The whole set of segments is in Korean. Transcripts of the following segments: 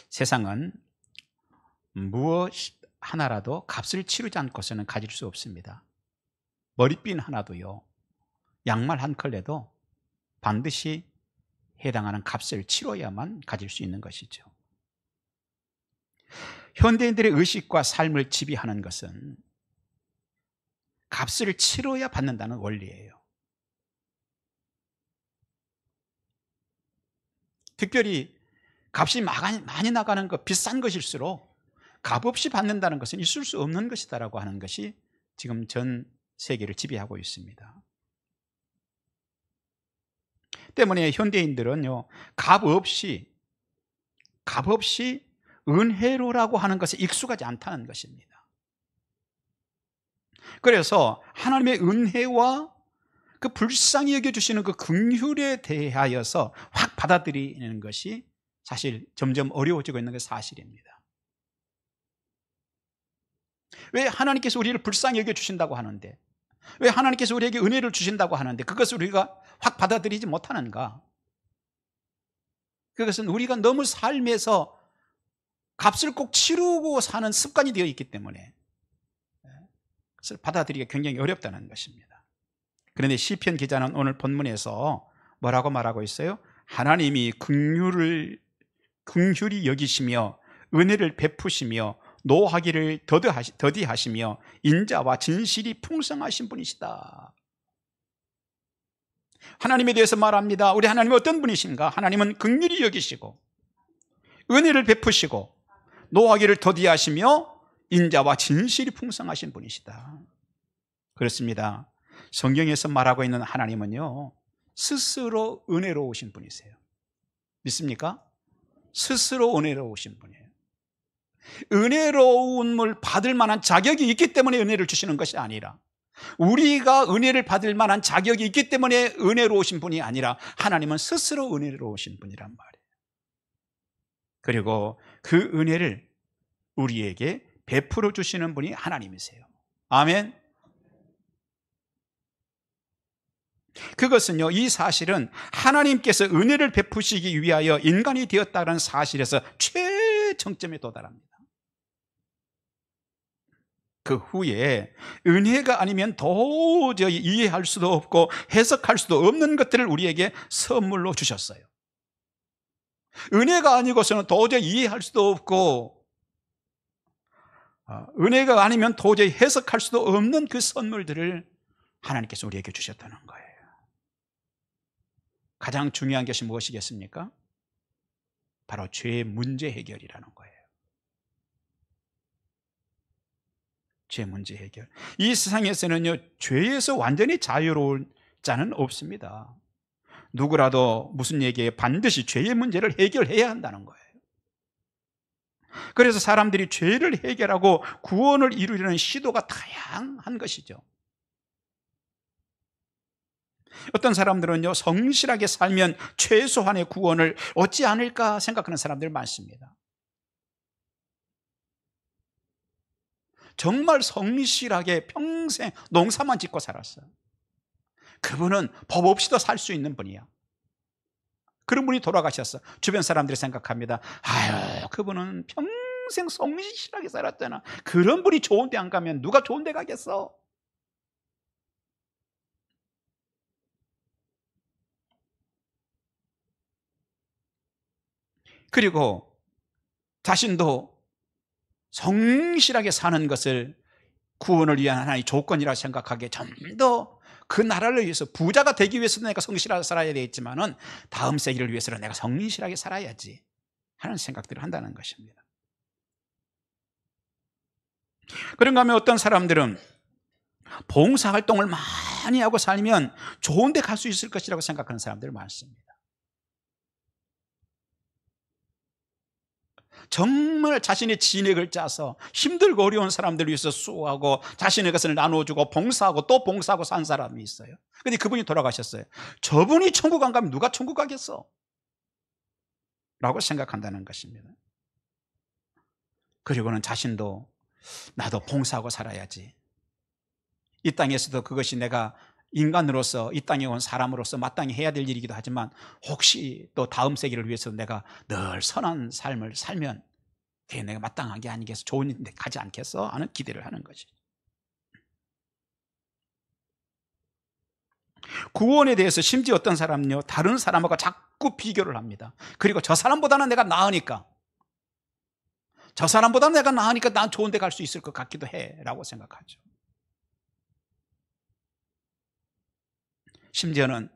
세상은 무엇 하나라도 값을 치르지 않고서는 가질 수 없습니다. 머리핀 하나도요, 양말 한 컬레도 반드시 해당하는 값을 치러야만 가질 수 있는 것이죠. 현대인들의 의식과 삶을 지배하는 것은 값을 치러야 받는다는 원리예요. 특별히 값이 많이 나가는 것, 비싼 것일수록 값없이 받는다는 것은 있을 수 없는 것이다라고 하는 것이 지금 전 세계를 지배하고 있습니다. 때문에 현대인들은요, 값없이 은혜로라고 하는 것에 익숙하지 않다는 것입니다. 그래서 하나님의 은혜와 그 불쌍히 여겨주시는 그 긍휼에 대하여서 확 받아들이는 것이 사실 점점 어려워지고 있는 게 사실입니다. 왜 하나님께서 우리를 불쌍히 여겨주신다고 하는데, 왜 하나님께서 우리에게 은혜를 주신다고 하는데 그것을 우리가 확 받아들이지 못하는가? 그것은 우리가 너무 삶에서 값을 꼭 치르고 사는 습관이 되어 있기 때문에 그것을 받아들이기가 굉장히 어렵다는 것입니다. 그런데 시편 기자는 오늘 본문에서 뭐라고 말하고 있어요? 하나님이 긍휼히 여기시며 은혜를 베푸시며 노하기를 더디하시며 인자와 진실이 풍성하신 분이시다. 하나님에 대해서 말합니다. 우리 하나님은 어떤 분이신가? 하나님은 긍휼히 여기시고 은혜를 베푸시고 노하기를 더디하시며 인자와 진실이 풍성하신 분이시다. 그렇습니다. 성경에서 말하고 있는 하나님은요, 스스로 은혜로우신 분이세요. 믿습니까? 스스로 은혜로우신 분이에요. 은혜로움을 받을 만한 자격이 있기 때문에 은혜를 주시는 것이 아니라, 우리가 은혜를 받을 만한 자격이 있기 때문에 은혜로우신 분이 아니라 하나님은 스스로 은혜로우신 분이란 말이에요. 그리고 그 은혜를 우리에게 베풀어 주시는 분이 하나님이세요. 아멘. 그것은요, 이 사실은 하나님께서 은혜를 베푸시기 위하여 인간이 되었다는 사실에서 최정점에 도달합니다. 그 후에 은혜가 아니면 도저히 이해할 수도 없고 해석할 수도 없는 것들을 우리에게 선물로 주셨어요. 은혜가 아니고서는 도저히 이해할 수도 없고 은혜가 아니면 도저히 해석할 수도 없는 그 선물들을 하나님께서 우리에게 주셨다는 거예요. 가장 중요한 것이 무엇이겠습니까? 바로 죄의 문제 해결이라는 거예요. 죄 문제 해결. 이 세상에서는요, 죄에서 완전히 자유로운 자는 없습니다. 누구라도 무슨 얘기에 반드시 죄의 문제를 해결해야 한다는 거예요. 그래서 사람들이 죄를 해결하고 구원을 이루려는 시도가 다양한 것이죠. 어떤 사람들은요, 성실하게 살면 최소한의 구원을 얻지 않을까 생각하는 사람들 많습니다. 정말 성실하게 평생 농사만 짓고 살았어요. 그분은 법 없이도 살 수 있는 분이야. 그런 분이 돌아가셨어. 주변 사람들이 생각합니다. 아유, 그분은 평생 성실하게 살았잖아. 그런 분이 좋은 데 안 가면 누가 좋은 데 가겠어? 그리고 자신도 성실하게 사는 것을 구원을 위한 하나의 조건이라 생각하기에 좀 더 그 나라를 위해서, 부자가 되기 위해서도 내가 성실하게 살아야 되겠지만은 다음 세기를 위해서는 내가 성실하게 살아야지 하는 생각들을 한다는 것입니다. 그런가 하면 어떤 사람들은 봉사활동을 많이 하고 살면 좋은 데 갈 수 있을 것이라고 생각하는 사람들 많습니다. 정말 자신의 진액을 짜서 힘들고 어려운 사람들을 위해서 수고하고 자신의 것을 나눠주고 봉사하고 또 봉사하고 산 사람이 있어요. 그런데 그분이 돌아가셨어요. 저분이 천국 안 가면 누가 천국 가겠어? 라고 생각한다는 것입니다. 그리고는 자신도 나도 봉사하고 살아야지. 이 땅에서도 그것이 내가 인간으로서 이 땅에 온 사람으로서 마땅히 해야 될 일이기도 하지만 혹시 또 다음 세기를 위해서 내가 늘 선한 삶을 살면 그게 내가 마땅한 게 아니겠어? 좋은 데 가지 않겠어? 하는 기대를 하는 거지. 구원에 대해서 심지어 어떤 사람은요, 다른 사람하고 자꾸 비교를 합니다. 그리고 저 사람보다는 내가 나으니까 난 좋은 데 갈 수 있을 것 같기도 해 라고 생각하죠. 심지어는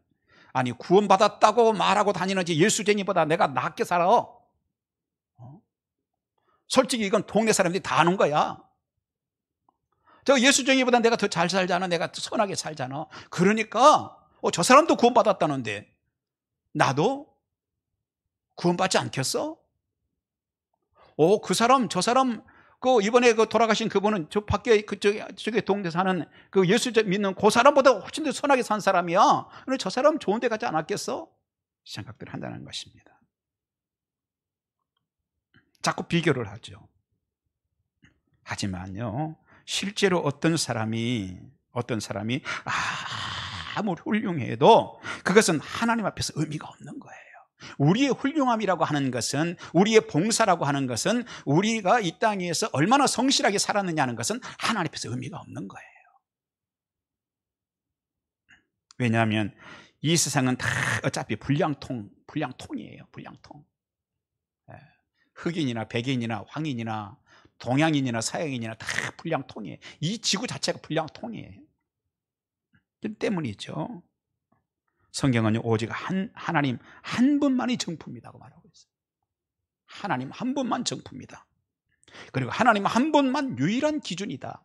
아니 구원받았다고 말하고 다니는지 예수쟁이보다 내가 낫게 살아. 솔직히 이건 동네 사람들이 다 아는 거야. 저 예수쟁이보다 내가 더 잘 살잖아. 내가 더 선하게 살잖아. 그러니까 저 사람도 구원받았다는데 나도 구원받지 않겠어? 그 사람 저 사람 그 이번에 그 돌아가신 그분은 저 밖에 저기 동네 사는 그 예수 믿는 그 사람보다 훨씬 더 선하게 산 사람이야. 그런데 저 사람 좋은 데 가지 않았겠어? 생각들을 한다는 것입니다. 자꾸 비교를 하죠. 하지만요, 실제로 어떤 사람이 아무리 훌륭해도 그것은 하나님 앞에서 의미가 없는 거예요. 우리의 훌륭함이라고 하는 것은, 우리의 봉사라고 하는 것은, 우리가 이 땅에서 얼마나 성실하게 살았느냐는 것은 하나님 앞에서 의미가 없는 거예요. 왜냐하면 이 세상은 다 어차피 불량통이에요. 불량통. 흑인이나 백인이나 황인이나 동양인이나 서양인이나 다 불량통이에요. 이 지구 자체가 불량통이에요. 그 때문이죠. 성경은 오직 하나님 한 분만이 정품이라고 말하고 있어요. 하나님 한 분만 정품이다. 그리고 하나님 한 분만 유일한 기준이다.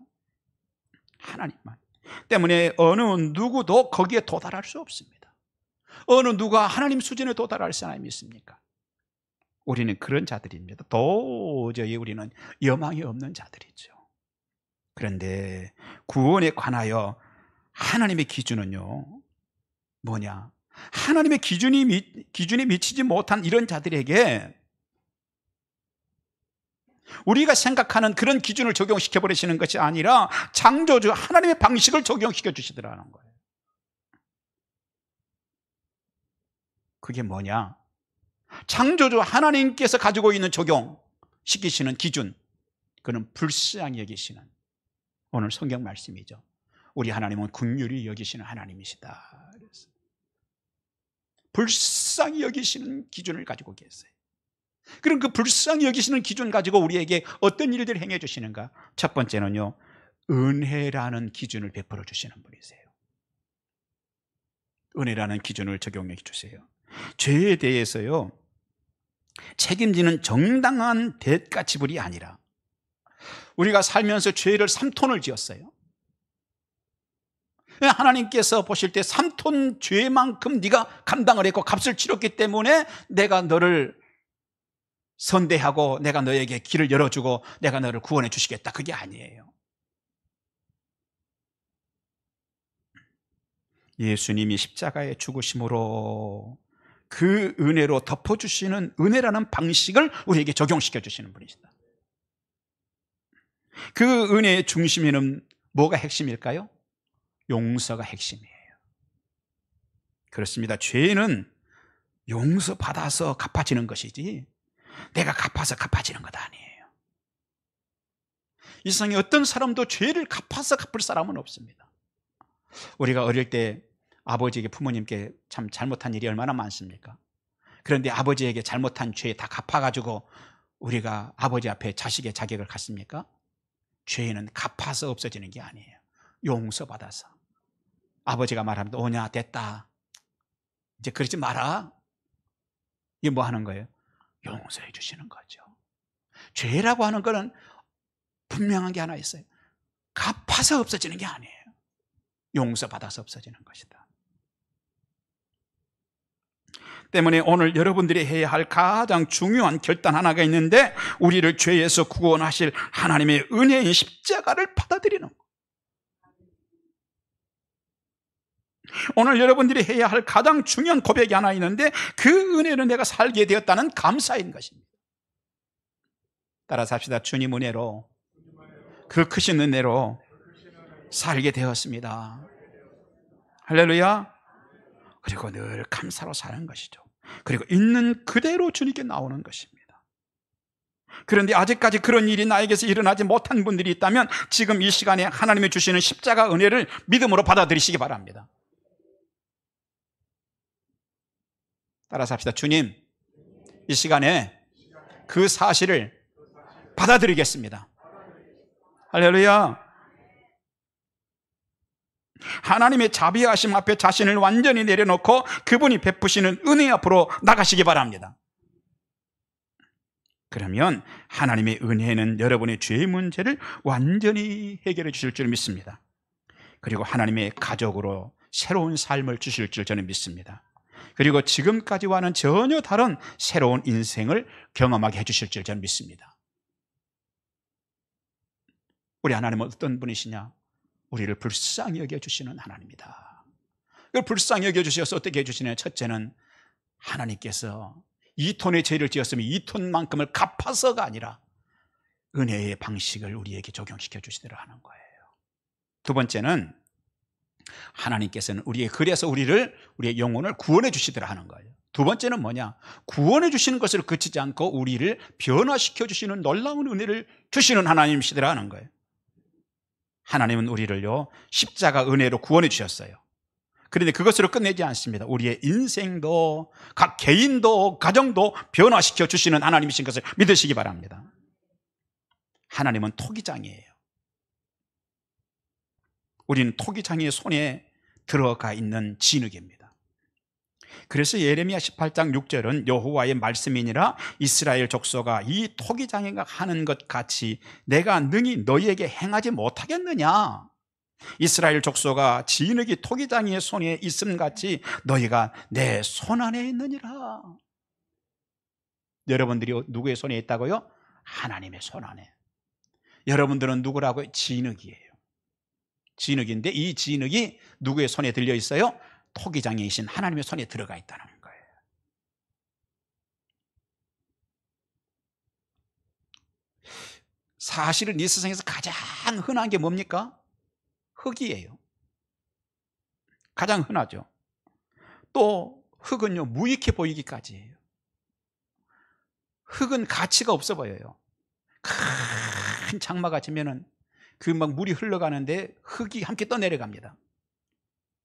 하나님만. 때문에 어느 누구도 거기에 도달할 수 없습니다. 어느 누가 하나님 수준에 도달할 사람이 있습니까? 우리는 그런 자들입니다. 도저히 우리는 여망이 없는 자들이죠. 그런데 구원에 관하여 하나님의 기준은요, 뭐냐? 하나님의 기준에 미치지 못한 이런 자들에게 우리가 생각하는 그런 기준을 적용시켜 버리시는 것이 아니라 창조주 하나님의 방식을 적용시켜 주시더라는 거예요. 그게 뭐냐? 창조주 하나님께서 가지고 있는 적용시키시는 기준, 그는 불쌍히 여기시는 오늘 성경 말씀이죠. 우리 하나님은 긍휼히 여기시는 하나님이시다. 그래서 불쌍히 여기시는 기준을 가지고 계세요. 그럼 그 불쌍히 여기시는 기준 가지고 우리에게 어떤 일들을 행해 주시는가? 첫 번째는요, 은혜라는 기준을 베풀어 주시는 분이세요. 은혜라는 기준을 적용해 주세요. 죄에 대해서요, 책임지는 정당한 대가 지불이 아니라, 우리가 살면서 죄를 3톤을 지었어요. 하나님께서 보실 때 3톤 죄만큼 네가 감당을 했고 값을 치렀기 때문에 내가 너를 선대하고 내가 너에게 길을 열어주고 내가 너를 구원해 주시겠다, 그게 아니에요. 예수님이 십자가에 죽으심으로 그 은혜로 덮어주시는 은혜라는 방식을 우리에게 적용시켜 주시는 분이시다. 그 은혜의 중심에는 뭐가 핵심일까요? 용서가 핵심이에요. 그렇습니다. 죄는 용서받아서 갚아지는 것이지 내가 갚아서 갚아지는 것 아니에요. 이 세상에 어떤 사람도 죄를 갚아서 갚을 사람은 없습니다. 우리가 어릴 때 아버지에게, 부모님께 참 잘못한 일이 얼마나 많습니까? 그런데 아버지에게 잘못한 죄 다 갚아가지고 우리가 아버지 앞에 자식의 자격을 갖습니까? 죄는 갚아서 없어지는 게 아니에요. 용서받아서. 아버지가 말합니다. 오냐, 됐다, 이제 그러지 마라. 이게 뭐 하는 거예요? 용서해 주시는 거죠. 죄라고 하는 거는 분명한 게 하나 있어요. 갚아서 없어지는 게 아니에요. 용서받아서 없어지는 것이다. 때문에 오늘 여러분들이 해야 할 가장 중요한 결단 하나가 있는데, 우리를 죄에서 구원하실 하나님의 은혜인 십자가를 받아들이는 것. 오늘 여러분들이 해야 할 가장 중요한 고백이 하나 있는데, 그 은혜는 내가 살게 되었다는 감사인 것입니다. 따라서 합시다. 주님 은혜로, 그 크신 은혜로 살게 되었습니다. 할렐루야. 그리고 늘 감사로 사는 것이죠. 그리고 있는 그대로 주님께 나오는 것입니다. 그런데 아직까지 그런 일이 나에게서 일어나지 못한 분들이 있다면 지금 이 시간에 하나님이 주시는 십자가 은혜를 믿음으로 받아들이시기 바랍니다. 따라서 합시다. 주님, 이 시간에 그 사실을 받아들이겠습니다. 할렐루야. 하나님의 자비하심 앞에 자신을 완전히 내려놓고 그분이 베푸시는 은혜 앞으로 나가시기 바랍니다. 그러면 하나님의 은혜는 여러분의 죄의 문제를 완전히 해결해 주실 줄 믿습니다. 그리고 하나님의 가족으로 새로운 삶을 주실 줄 저는 믿습니다. 그리고 지금까지와는 전혀 다른 새로운 인생을 경험하게 해주실 줄 저는 믿습니다. 우리 하나님은 어떤 분이시냐? 우리를 불쌍히 여겨주시는 하나님이다. 그걸 불쌍히 여겨주셔서 어떻게 해주시냐? 첫째는 하나님께서 2톤의 죄를 지었으면 2톤만큼을 갚아서가 아니라 은혜의 방식을 우리에게 적용시켜 주시도록 하는 거예요. 두 번째는 하나님께서는 그래서 우리의 영혼을 구원해 주시도록 하는 거예요. 두 번째는 뭐냐? 구원해 주시는 것을 그치지 않고 우리를 변화시켜 주시는 놀라운 은혜를 주시는 하나님이시더라 하는 거예요. 하나님은 우리를요 십자가 은혜로 구원해 주셨어요. 그런데 그것으로 끝내지 않습니다. 우리의 인생도 각 개인도 가정도 변화시켜 주시는 하나님이신 것을 믿으시기 바랍니다. 하나님은 토기장이에요. 우리는 토기장의 손에 들어가 있는 진흙입니다. 그래서 예레미야 18장 6절은 여호와의 말씀이니라 이스라엘 족속아 이 토기장이가 하는 것 같이 내가 능히 너희에게 행하지 못하겠느냐? 이스라엘 족속아 진흙이 토기장이의 손에 있음같이 너희가 내 손 안에 있느니라. 여러분들이 누구의 손에 있다고요? 하나님의 손 안에. 여러분들은 누구라고요? 진흙이에요. 진흙인데 이 진흙이 누구의 손에 들려 있어요? 토기장이신 하나님의 손에 들어가 있다는 거예요. 사실은 이 세상에서 가장 흔한 게 뭡니까? 흙이에요. 가장 흔하죠. 또 흙은요 무익해 보이기까지 해요. 흙은 가치가 없어 보여요. 큰 장마가 지면은 그 막 물이 흘러가는데 흙이 함께 떠내려갑니다.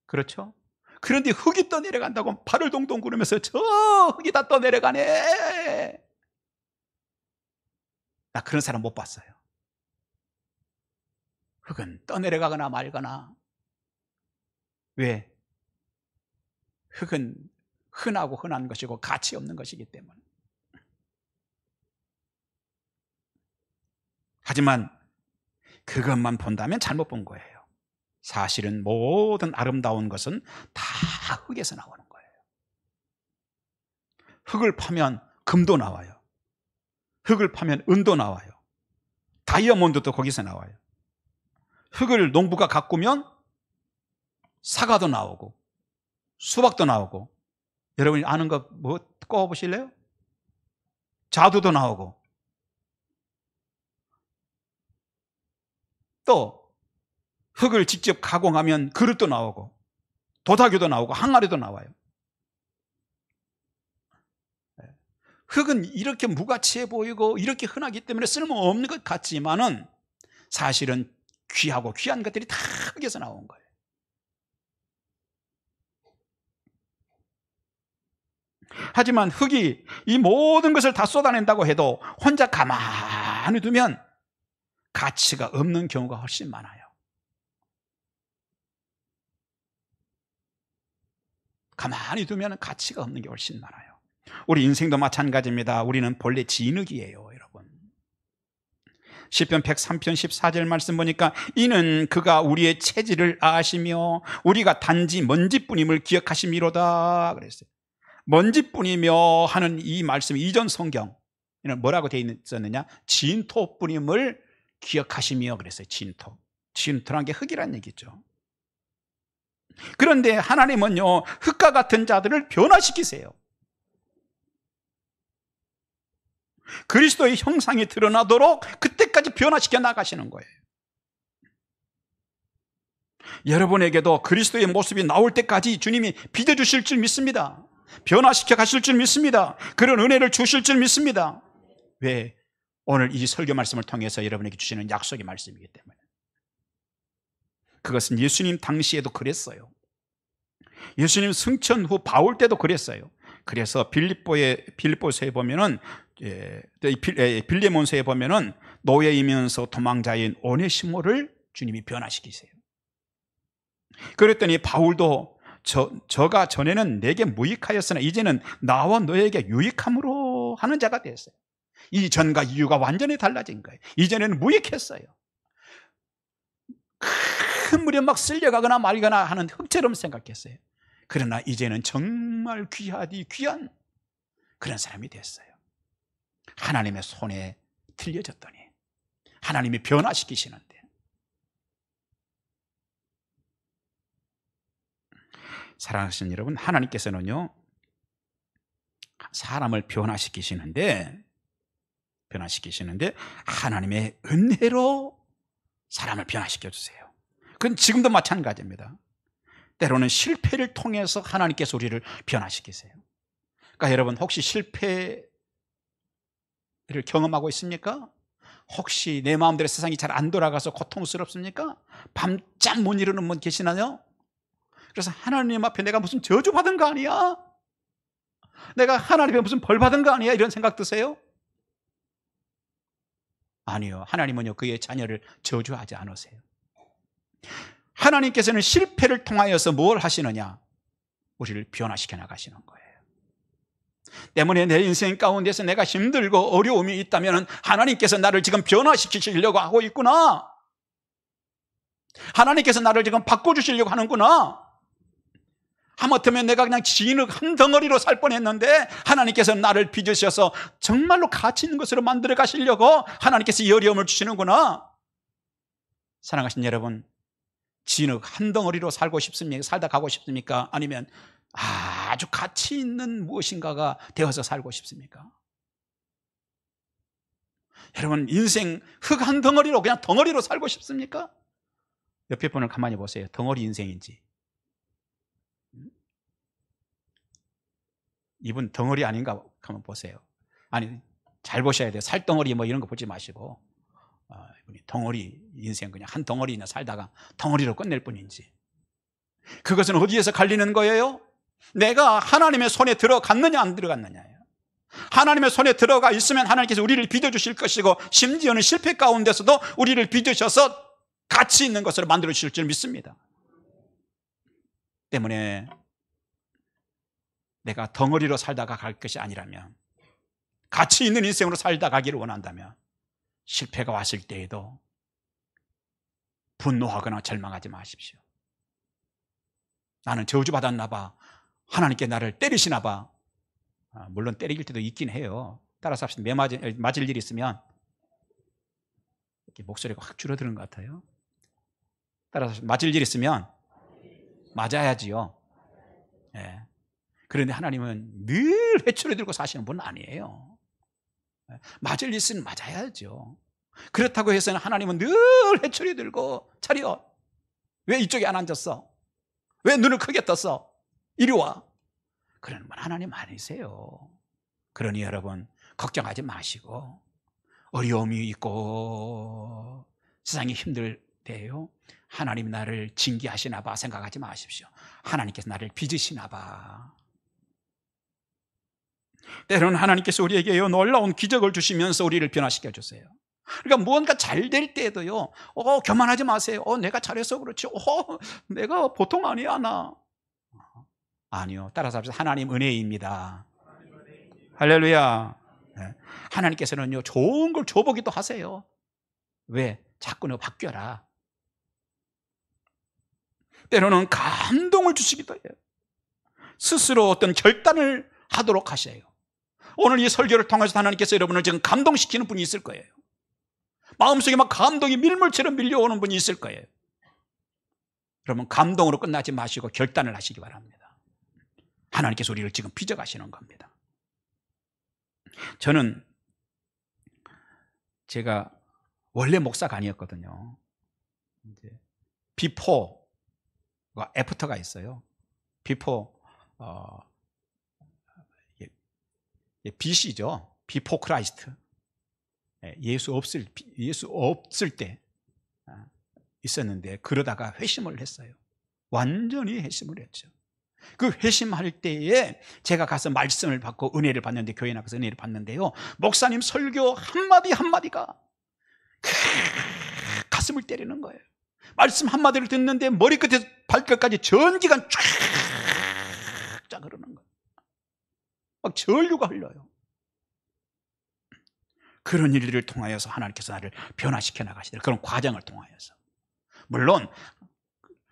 그렇죠? 그런데 흙이 떠내려간다고 발을 동동 구르면서 저 흙이 다 떠내려가네. 나 그런 사람 못 봤어요. 흙은 떠내려가거나 말거나. 왜? 흙은 흔하고 흔한 것이고 가치 없는 것이기 때문에. 하지만 그것만 본다면 잘못 본 거예요. 사실은 모든 아름다운 것은 다 흙에서 나오는 거예요. 흙을 파면 금도 나와요. 흙을 파면 은도 나와요. 다이아몬드도 거기서 나와요. 흙을 농부가 가꾸면 사과도 나오고 수박도 나오고, 여러분이 아는 거 뭐 꼽아보실래요? 자두도 나오고, 또 흙을 직접 가공하면 그릇도 나오고 도자기도 나오고 항아리도 나와요. 흙은 이렇게 무가치해 보이고 이렇게 흔하기 때문에 쓸모없는 것 같지만은 사실은 귀하고 귀한 것들이 다 흙에서 나온 거예요. 하지만 흙이 이 모든 것을 다 쏟아낸다고 해도 혼자 가만히 두면 가치가 없는 경우가 훨씬 많아요. 가만히 두면 가치가 없는 게 훨씬 많아요. 우리 인생도 마찬가지입니다. 우리는 본래 진흙이에요, 여러분. 시편 103편 14절 말씀 보니까 이는 그가 우리의 체질을 아시며 우리가 단지 먼지뿐임을 기억하심이로다 그랬어요. 먼지뿐이며 하는 이 말씀, 이전 성경에는 뭐라고 되어 있었느냐? 진토뿐임을 기억하시며 그랬어요. 진토란 게 흙이란 얘기죠. 그런데 하나님은요 흙과 같은 자들을 변화시키세요. 그리스도의 형상이 드러나도록 그때까지 변화시켜 나가시는 거예요. 여러분에게도 그리스도의 모습이 나올 때까지 주님이 빚어주실 줄 믿습니다. 변화시켜 가실 줄 믿습니다. 그런 은혜를 주실 줄 믿습니다. 왜? 오늘 이 설교 말씀을 통해서 여러분에게 주시는 약속의 말씀이기 때문에. 그것은 예수님 당시에도 그랬어요. 예수님 승천 후 바울 때도 그랬어요. 그래서 빌립보서에 보면은, 빌레몬서에 보면은 노예이면서 도망자인 오네시모를 주님이 변화시키세요. 그랬더니 바울도 저가 전에는 내게 무익하였으나 이제는 나와 너에게 유익함으로 하는 자가 됐어요. 이전과 이유가 완전히 달라진 거예요. 이전에는 무익했어요. 큰 물에 막 쓸려가거나 말거나 하는 흙처럼 생각했어요. 그러나 이제는 정말 귀하디 귀한 그런 사람이 됐어요. 하나님의 손에 들려졌더니 하나님이 변화시키시는데, 사랑하시는 여러분, 하나님께서는요 사람을 변화시키시는데 하나님의 은혜로 사람을 변화시켜 주세요. 그건 지금도 마찬가지입니다. 때로는 실패를 통해서 하나님께서 우리를 변화시키세요. 그러니까 여러분, 혹시 실패를 경험하고 있습니까? 혹시 내 마음대로 세상이 잘 안 돌아가서 고통스럽습니까? 밤잠 못 이루는 분 계시나요? 그래서 하나님 앞에 내가 무슨 저주받은 거 아니야? 내가 하나님의 무슨 벌 받은 거 아니야? 이런 생각 드세요? 아니요. 하나님은요 그의 자녀를 저주하지 않으세요. 하나님께서는 실패를 통하여서 뭘 하시느냐? 우리를 변화시켜 나가시는 거예요. 때문에 내 인생 가운데서 내가 힘들고 어려움이 있다면 하나님께서 나를 지금 변화시키시려고 하고 있구나. 하나님께서 나를 지금 바꿔주시려고 하는구나. 하마터면 내가 그냥 진흙 한 덩어리로 살 뻔했는데 하나님께서 나를 빚으셔서 정말로 가치 있는 것으로 만들어 가시려고 하나님께서 이 어려움을 주시는구나. 사랑하신 여러분, 진흙 한 덩어리로 살다 가고 싶습니까? 아니면 아주 가치 있는 무엇인가가 되어서 살고 싶습니까? 여러분, 인생 흙 한 덩어리로 그냥 덩어리로 살고 싶습니까? 옆에 분을 가만히 보세요. 덩어리 인생인지. 이분 덩어리 아닌가 한번 보세요. 아니, 잘 보셔야 돼요. 살덩어리 뭐 이런 거 보지 마시고, 이분이 덩어리 인생 그냥 한 덩어리 그냥 살다가 덩어리로 끝낼 뿐인지. 그것은 어디에서 갈리는 거예요? 내가 하나님의 손에 들어갔느냐 안 들어갔느냐예요. 하나님의 손에 들어가 있으면 하나님께서 우리를 빚어주실 것이고, 심지어는 실패 가운데서도 우리를 빚으셔서 가치 있는 것으로 만들어 주실 줄 믿습니다. 때문에 내가 덩어리로 살다가 갈 것이 아니라면, 가치 있는 인생으로 살다 가기를 원한다면 실패가 왔을 때에도 분노하거나 절망하지 마십시오. 나는 저주받았나 봐, 하나님께 나를 때리시나 봐. 물론 때릴 때도 있긴 해요. 따라서 매 맞을 일이 있으면 이렇게 목소리가 확 줄어드는 것 같아요. 따라서 맞을 일이 있으면 맞아야지요. 예. 그런데 하나님은 늘 회초리 들고 사시는 분은 아니에요. 맞을 일 있으면 맞아야죠. 그렇다고 해서는 하나님은 늘 회초리 들고 차려, 왜 이쪽에 안 앉았어? 왜 눈을 크게 떴어? 이리 와. 그런 분 하나님 아니세요. 그러니 여러분, 걱정하지 마시고, 어려움이 있고 세상이 힘들 때요, 하나님 나를 징계하시나 봐 생각하지 마십시오. 하나님께서 나를 빚으시나 봐. 때로는 하나님께서 우리에게 놀라운 기적을 주시면서 우리를 변화시켜 주세요. 그러니까 무언가 잘 될 때도요, 교만하지 마세요. 내가 잘해서 그렇지. 내가 보통 아니야 나. 아니요. 따라서 합시다. 하나님 은혜입니다. 할렐루야. 네. 하나님께서는요 좋은 걸 줘보기도 하세요. 왜? 자꾸 너 바뀌어라. 때로는 감동을 주시기도 해요. 스스로 어떤 결단을 하도록 하셔요. 오늘 이 설교를 통해서 하나님께서 여러분을 지금 감동시키는 분이 있을 거예요. 마음속에 막 감동이 밀물처럼 밀려오는 분이 있을 거예요. 여러분, 감동으로 끝나지 마시고 결단을 하시기 바랍니다. 하나님께서 우리를 지금 빚어가시는 겁니다. 저는 제가 원래 목사가 아니었거든요. 비포 애프터가 있어요. 비포, BC죠. 비포 크라이스트. 예수 없을 때 있었는데, 그러다가 회심을 했어요. 완전히 회심을 했죠. 그 회심할 때에 제가 가서 말씀을 받고 은혜를 받는데, 교회 나가서 은혜를 받는데요, 목사님 설교 한마디 한마디가 가슴을 때리는 거예요. 말씀 한마디를 듣는데 머리끝에서 발끝까지 전기가 쫙 흐르는 거예요. 막 전류가 흘러요. 그런 일들을 통하여서 하나님께서 나를 변화시켜 나가시더라고요. 그런 과정을 통하여서. 물론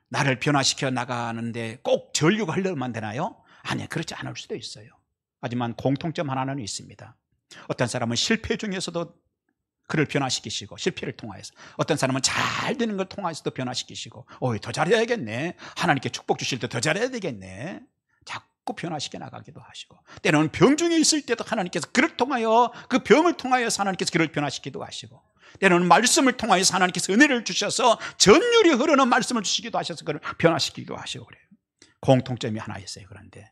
나를 변화시켜 나가는데 꼭 전류가 흘러만 되나요? 아니요, 그렇지 않을 수도 있어요. 하지만 공통점 하나는 있습니다. 어떤 사람은 실패 중에서도 그를 변화시키시고, 실패를 통하여서 어떤 사람은 잘 되는 걸 통하여서도 변화시키시고, 더 잘해야겠네, 하나님께 축복 주실 때 더 잘해야 되겠네, 자꾸 변화시켜 나가기도 하시고, 때로는 병중에 있을 때도 하나님께서 그를 통하여, 그 병을 통하여서 하나님께서 그를 변화시키기도 하시고, 때로는 말씀을 통하여서 하나님께서 은혜를 주셔서 전율이 흐르는 말씀을 주시기도 하셔서 그를 변화시키기도 하시고 그래요. 공통점이 하나 있어요. 그런데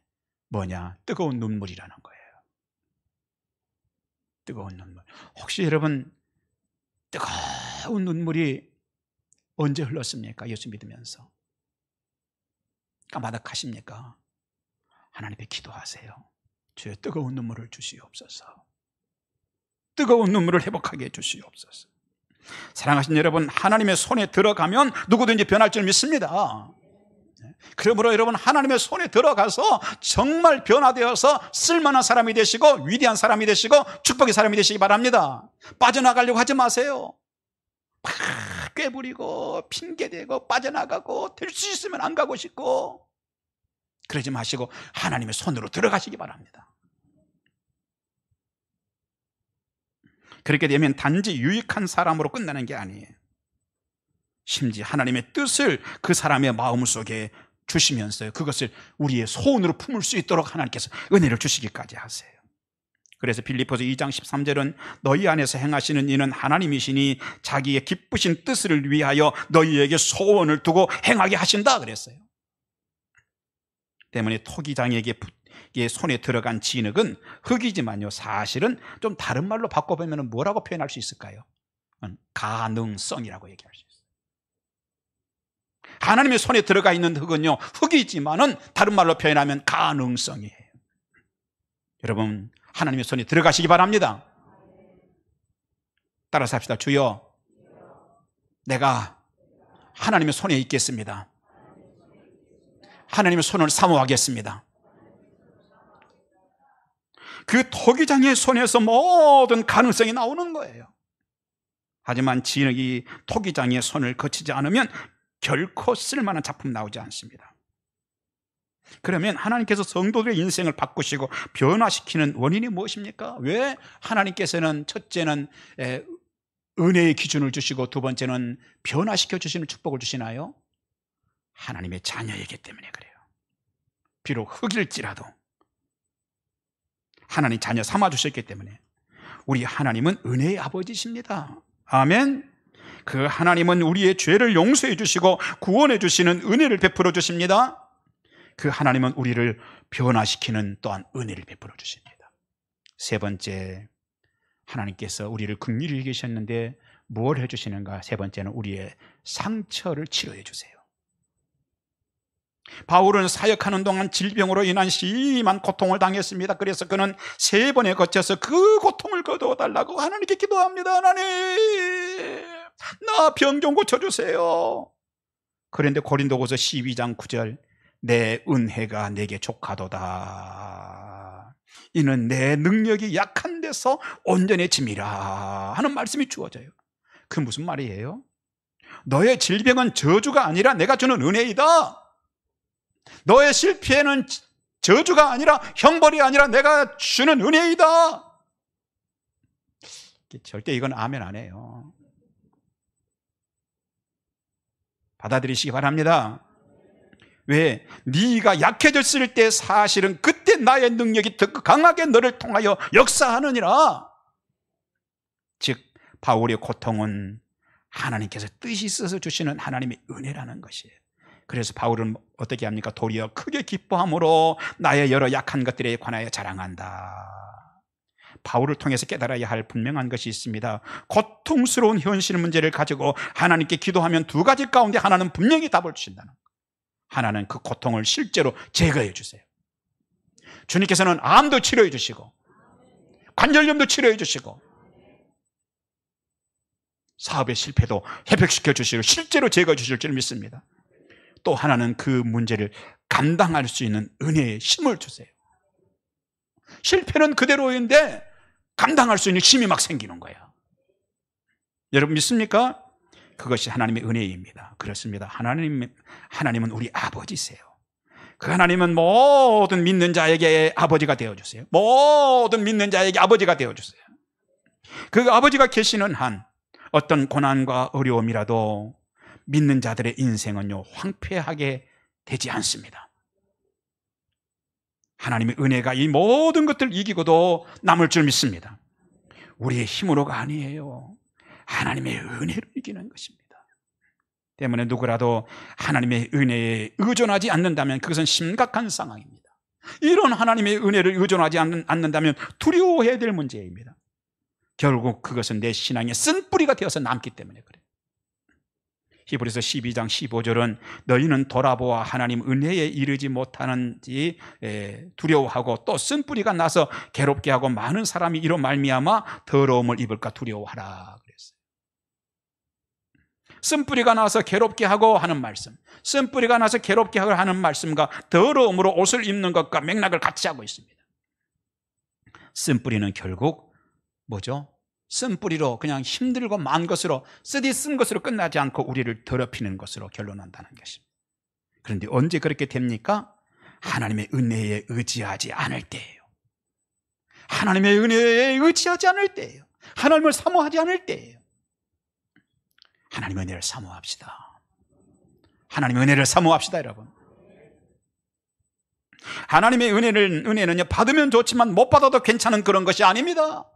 뭐냐? 뜨거운 눈물이라는 거예요. 뜨거운 눈물. 혹시 여러분 뜨거운 눈물이 언제 흘렀습니까? 예수 믿으면서 까마득하십니까? 하나님 앞에 기도하세요. 주여, 뜨거운 눈물을 주시옵소서. 뜨거운 눈물을 회복하게 해주시옵소서. 사랑하신 여러분, 하나님의 손에 들어가면 누구든지 변할 줄 믿습니다. 그러므로 여러분, 하나님의 손에 들어가서 정말 변화되어서 쓸만한 사람이 되시고 위대한 사람이 되시고 축복의 사람이 되시기 바랍니다. 빠져나가려고 하지 마세요. 막 꾀부리고 핑계대고 빠져나가고, 될 수 있으면 안 가고 싶고 그러지 마시고 하나님의 손으로 들어가시기 바랍니다. 그렇게 되면 단지 유익한 사람으로 끝나는 게 아니에요. 심지어 하나님의 뜻을 그 사람의 마음속에 주시면서 그것을 우리의 소원으로 품을 수 있도록 하나님께서 은혜를 주시기까지 하세요. 그래서 빌립보서 2장 13절은 너희 안에서 행하시는 이는 하나님이시니 자기의 기쁘신 뜻을 위하여 너희에게 소원을 두고 행하게 하신다 그랬어요. 때문에 토기장에게 손에 들어간 진흙은 흙이지만요, 사실은 좀 다른 말로 바꿔보면 뭐라고 표현할 수 있을까요? 가능성이라고 얘기할 수 있어요. 하나님의 손에 들어가 있는 흙은요, 흙이지만은 다른 말로 표현하면 가능성이에요. 여러분, 하나님의 손에 들어가시기 바랍니다. 따라서 합시다. 주여, 내가 하나님의 손에 있겠습니다. 하나님의 손을 사모하겠습니다. 그 토기장의 손에서 모든 가능성이 나오는 거예요. 하지만 진흙이 토기장의 손을 거치지 않으면 결코 쓸만한 작품 나오지 않습니다. 그러면 하나님께서 성도들의 인생을 바꾸시고 변화시키는 원인이 무엇입니까? 왜 하나님께서는 첫째는 은혜의 기준을 주시고 두 번째는 변화시켜 주시는 축복을 주시나요? 하나님의 자녀이기 때문에 그래요. 비록 흙일지라도 하나님 자녀 삼아 주셨기 때문에. 우리 하나님은 은혜의 아버지십니다. 아멘. 그 하나님은 우리의 죄를 용서해 주시고 구원해 주시는 은혜를 베풀어 주십니다. 그 하나님은 우리를 변화시키는 또한 은혜를 베풀어 주십니다. 세 번째, 하나님께서 우리를 긍휼히 여기셨는데 뭘 해주시는가? 세 번째는 우리의 상처를 치료해 주세요. 바울은 사역하는 동안 질병으로 인한 심한 고통을 당했습니다. 그래서 그는 3번에 거쳐서 그 고통을 거두어달라고 하나님께 기도합니다. 하나님, 나 병 좀 고쳐주세요. 그런데 고린도후서 12장 9절, 내 은혜가 내게 족하도다. 이는 내 능력이 약한 데서 온전해짐이라 하는 말씀이 주어져요. 그 무슨 말이에요? 너의 질병은 저주가 아니라 내가 주는 은혜이다. 너의 실패는 저주가 아니라 형벌이 아니라 내가 주는 은혜이다. 절대 이건 아멘 안 해요. 받아들이시기 바랍니다. 왜? 네가 약해졌을 때 사실은 그때 나의 능력이 더 강하게 너를 통하여 역사하느니라. 즉 바울의 고통은 하나님께서 뜻이 있어서 주시는 하나님의 은혜라는 것이에요. 그래서 바울은 어떻게 합니까? 도리어 크게 기뻐함으로 나의 여러 약한 것들에 관하여 자랑한다. 바울을 통해서 깨달아야 할 분명한 것이 있습니다. 고통스러운 현실 문제를 가지고 하나님께 기도하면 두 가지 가운데 하나는 분명히 답을 주신다는 것. 하나는 그 고통을 실제로 제거해 주세요. 주님께서는 암도 치료해 주시고 관절염도 치료해 주시고 사업의 실패도 회복시켜 주시고 실제로 제거해 주실 줄 믿습니다. 또 하나는 그 문제를 감당할 수 있는 은혜의 힘을 주세요. 실패는 그대로인데 감당할 수 있는 힘이 막 생기는 거야. 여러분 믿습니까? 그것이 하나님의 은혜입니다. 그렇습니다. 하나님은 우리 아버지세요. 그 하나님은 모든 믿는 자에게 아버지가 되어주세요. 모든 믿는 자에게 아버지가 되어주세요. 그 아버지가 계시는 한 어떤 고난과 어려움이라도 믿는 자들의 인생은요 황폐하게 되지 않습니다. 하나님의 은혜가 이 모든 것들을 이기고도 남을 줄 믿습니다. 우리의 힘으로가 아니에요. 하나님의 은혜로 이기는 것입니다. 때문에 누구라도 하나님의 은혜에 의존하지 않는다면 그것은 심각한 상황입니다. 이런 하나님의 은혜를 의존하지 않는다면 두려워해야 될 문제입니다. 결국 그것은 내 신앙의 쓴뿌리가 되어서 남기 때문에 그래요. 히브리서 12장 15절은 너희는 돌아보아 하나님 은혜에 이르지 못하는지 두려워하고 또 쓴뿌리가 나서 괴롭게 하고 많은 사람이 이로 말미암아 더러움을 입을까 두려워하라 그랬어요. 쓴뿌리가 나서 괴롭게 하고 하는 말씀, 쓴뿌리가 나서 괴롭게 하고 하는 말씀과 더러움으로 옷을 입는 것과 맥락을 같이 하고 있습니다. 쓴뿌리는 결국 뭐죠? 쓴뿌리로 그냥 힘들고 만 것으로 쓰디 쓴 것으로 끝나지 않고 우리를 더럽히는 것으로 결론난다는 것입니다. 그런데 언제 그렇게 됩니까? 하나님의 은혜에 의지하지 않을 때예요. 하나님의 은혜에 의지하지 않을 때예요. 하나님을 사모하지 않을 때예요. 하나님의 은혜를 사모합시다. 하나님의 은혜를 사모합시다, 여러분. 하나님의 은혜는요 받으면 좋지만 못 받아도 괜찮은 그런 것이 아닙니다.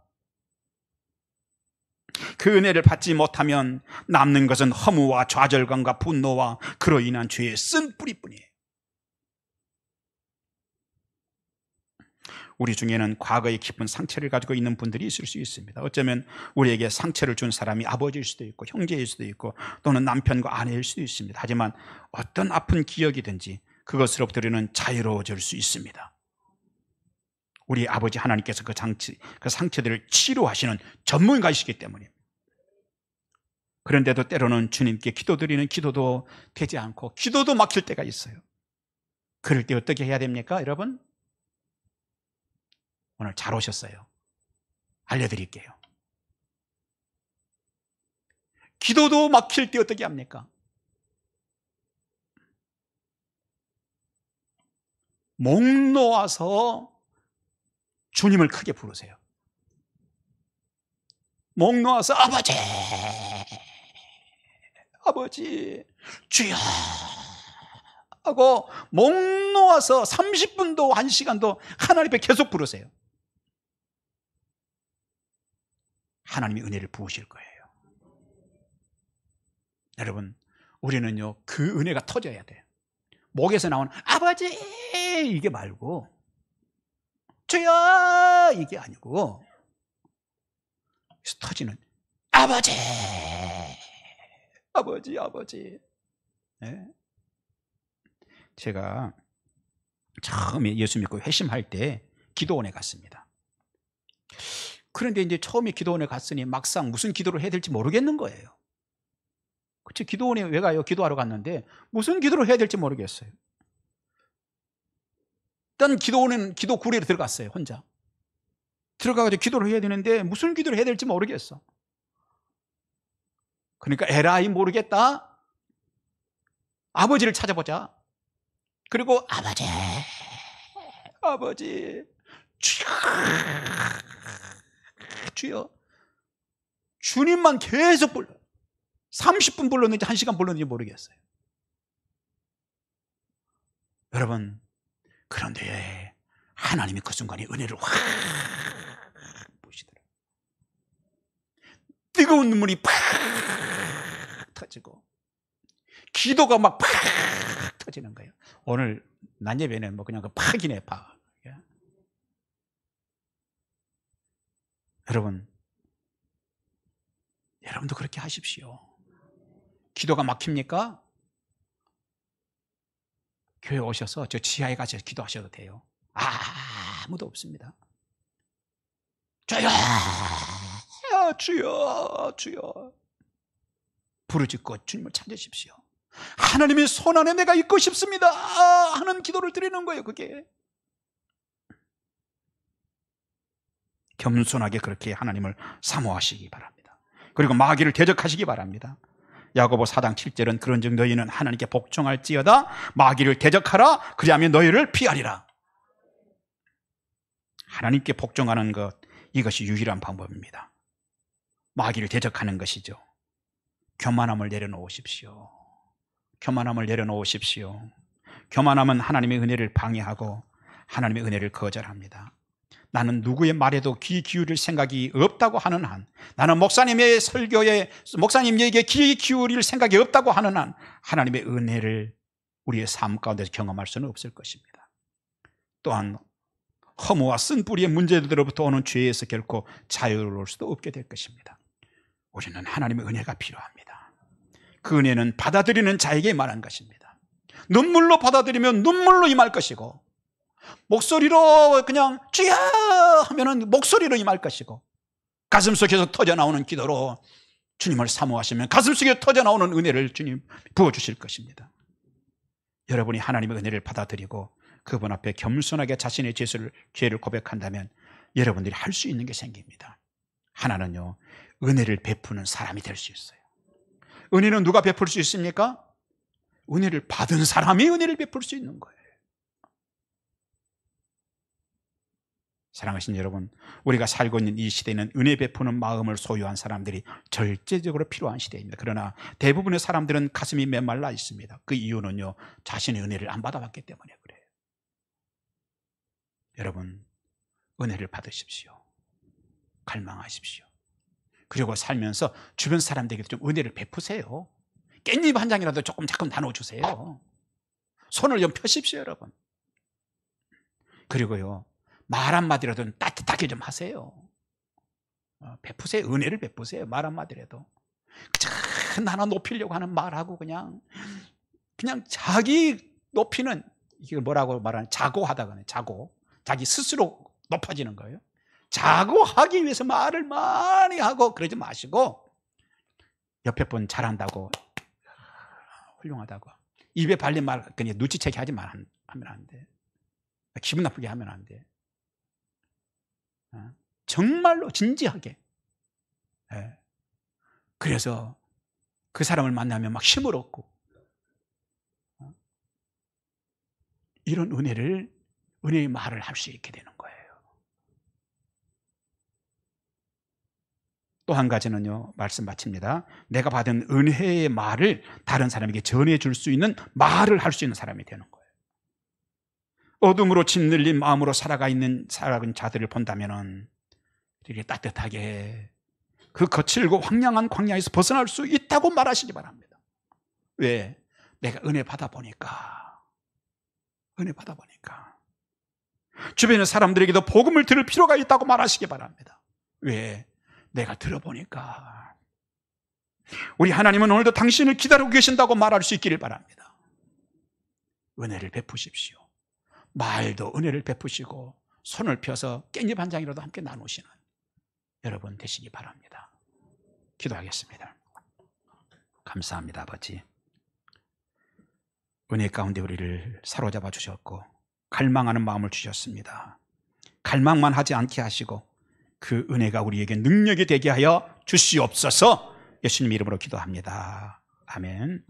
그 은혜를 받지 못하면 남는 것은 허무와 좌절감과 분노와 그로 인한 죄의 쓴뿌리뿐이에요. 우리 중에는 과거의 깊은 상처를 가지고 있는 분들이 있을 수 있습니다. 어쩌면 우리에게 상처를 준 사람이 아버지일 수도 있고 형제일 수도 있고 또는 남편과 아내일 수도 있습니다. 하지만 어떤 아픈 기억이든지 그것으로부터 우리는 자유로워질 수 있습니다. 우리 아버지 하나님께서 그 상처들을 치료하시는 전문가이시기 때문에. 그런데도 때로는 주님께 기도드리는 기도도 되지 않고 기도도 막힐 때가 있어요. 그럴 때 어떻게 해야 됩니까, 여러분? 오늘 잘 오셨어요. 알려드릴게요. 기도도 막힐 때 어떻게 합니까? 목 놓아서 주님을 크게 부르세요. 목 놓아서 아버지, 아버지, 주여 하고 목 놓아서 30분도 1시간도 하나님 앞에 계속 부르세요. 하나님이 은혜를 부으실 거예요. 여러분, 우리는요 그 은혜가 터져야 돼요. 목에서 나오는 아버지 이게 말고 주여 이게 아니고 터지는 아버지, 아버지, 아버지. 네? 제가 처음에 예수 믿고 회심할 때 기도원에 갔습니다. 그런데 이제 처음에 기도원에 갔으니 막상 무슨 기도를 해야 될지 모르겠는 거예요. 그치, 기도원에 왜 가요? 기도하러 갔는데 무슨 기도를 해야 될지 모르겠어요. 일단 기도원은 기도 구리로 들어갔어요. 혼자 들어가가지고 기도를 해야 되는데 무슨 기도를 해야 될지 모르겠어. 그러니까 에라이 모르겠다, 아버지를 찾아보자. 그리고 아버지, 아버지, 주여, 주여. 주님만 계속 불러. 30분 불렀는지 1시간 불렀는지 모르겠어요. 여러분, 그런데 하나님이 그 순간에 은혜를 확 부으시더라고요. 뜨거운 눈물이 팍 터지고 기도가 막 팍 터지는 거예요. 오늘 낮 예배는 뭐 그냥 그 팍이네, 팍. 여러분도 그렇게 하십시오. 기도가 막힙니까? 교회 오셔서 저 지하에 가서 기도하셔도 돼요. 아무도 없습니다. 주여, 주여, 주여. 부르짖고 주님을 찾으십시오. 하나님의 손 안에 내가 있고 싶습니다 하는 기도를 드리는 거예요. 그게 겸손하게 그렇게 하나님을 사모하시기 바랍니다. 그리고 마귀를 대적하시기 바랍니다. 야고보 4장 7절은 그런즉 너희는 하나님께 복종할지어다 마귀를 대적하라 그리하면 너희를 피하리라. 하나님께 복종하는 것, 이것이 유일한 방법입니다. 마귀를 대적하는 것이죠. 교만함을 내려놓으십시오. 교만함을 내려놓으십시오. 교만함은 하나님의 은혜를 방해하고 하나님의 은혜를 거절합니다. 나는 누구의 말에도 귀 기울일 생각이 없다고 하는 한, 나는 목사님의 설교에 목사님에게 귀 기울일 생각이 없다고 하는 한 하나님의 은혜를 우리의 삶 가운데서 경험할 수는 없을 것입니다. 또한 허무와 쓴뿌리의 문제들로부터 오는 죄에서 결코 자유로울 수도 없게 될 것입니다. 우리는 하나님의 은혜가 필요합니다. 그 은혜는 받아들이는 자에게 임하는 것입니다. 눈물로 받아들이면 눈물로 임할 것이고, 목소리로 그냥 주여 하면은 목소리로 임할 것이고, 가슴속에서 터져나오는 기도로 주님을 사모하시면 가슴속에 터져나오는 은혜를 주님 부어주실 것입니다. 여러분이 하나님의 은혜를 받아들이고 그분 앞에 겸손하게 자신의 죄를 고백한다면 여러분들이 할 수 있는 게 생깁니다. 하나는요, 은혜를 베푸는 사람이 될 수 있어요. 은혜는 누가 베풀 수 있습니까? 은혜를 받은 사람이 은혜를 베풀 수 있는 거예요. 사랑하신 여러분, 우리가 살고 있는 이 시대는 은혜 베푸는 마음을 소유한 사람들이 절대적으로 필요한 시대입니다. 그러나 대부분의 사람들은 가슴이 메말라 있습니다. 그 이유는요, 자신의 은혜를 안 받아봤기 때문에 그래요. 여러분, 은혜를 받으십시오. 갈망하십시오. 그리고 살면서 주변 사람들에게 좀 은혜를 베푸세요. 깻잎 한 장이라도 조금 나눠주세요. 손을 좀 펴십시오, 여러분. 그리고요, 말 한마디라도 따뜻하게 좀 하세요. 베푸세요. 은혜를 베푸세요. 말 한마디라도. 그냥 나나 높이려고 하는 말하고 그냥 자기 높이는, 이게 뭐라고 말하는, 자고하다가 자고. 자기 스스로 높아지는 거예요. 자고하기 위해서 말을 많이 하고 그러지 마시고, 옆에 분 잘한다고, 훌륭하다고, 입에 발린 말 그냥 눈치채게 하면 안 돼. 기분 나쁘게 하면 안 돼. 정말로 진지하게. 그래서 그 사람을 만나면 막 힘을 얻고, 이런 은혜의 말을 할 수 있게 되는 거예요. 또 한 가지는요, 말씀 마칩니다. 내가 받은 은혜의 말을 다른 사람에게 전해줄 수 있는 말을 할 수 있는 사람이 되는 거예요. 어둠으로 짓눌린 마음으로 살아가는 자들을 본다면 이렇게 따뜻하게 그 거칠고 황량한 광야에서 벗어날 수 있다고 말하시기 바랍니다. 왜? 내가 은혜 받아보니까. 주변의 사람들에게도 복음을 들을 필요가 있다고 말하시기 바랍니다. 왜? 내가 들어보니까. 우리 하나님은 오늘도 당신을 기다리고 계신다고 말할 수 있기를 바랍니다. 은혜를 베푸십시오. 말도 은혜를 베푸시고 손을 펴서 깻잎 한 장이라도 함께 나누시는 여러분 되시기 바랍니다. 기도하겠습니다. 감사합니다, 아버지. 은혜 가운데 우리를 사로잡아 주셨고 갈망하는 마음을 주셨습니다. 갈망만 하지 않게 하시고 그 은혜가 우리에게 능력이 되게 하여 주시옵소서. 예수님 이름으로 기도합니다. 아멘.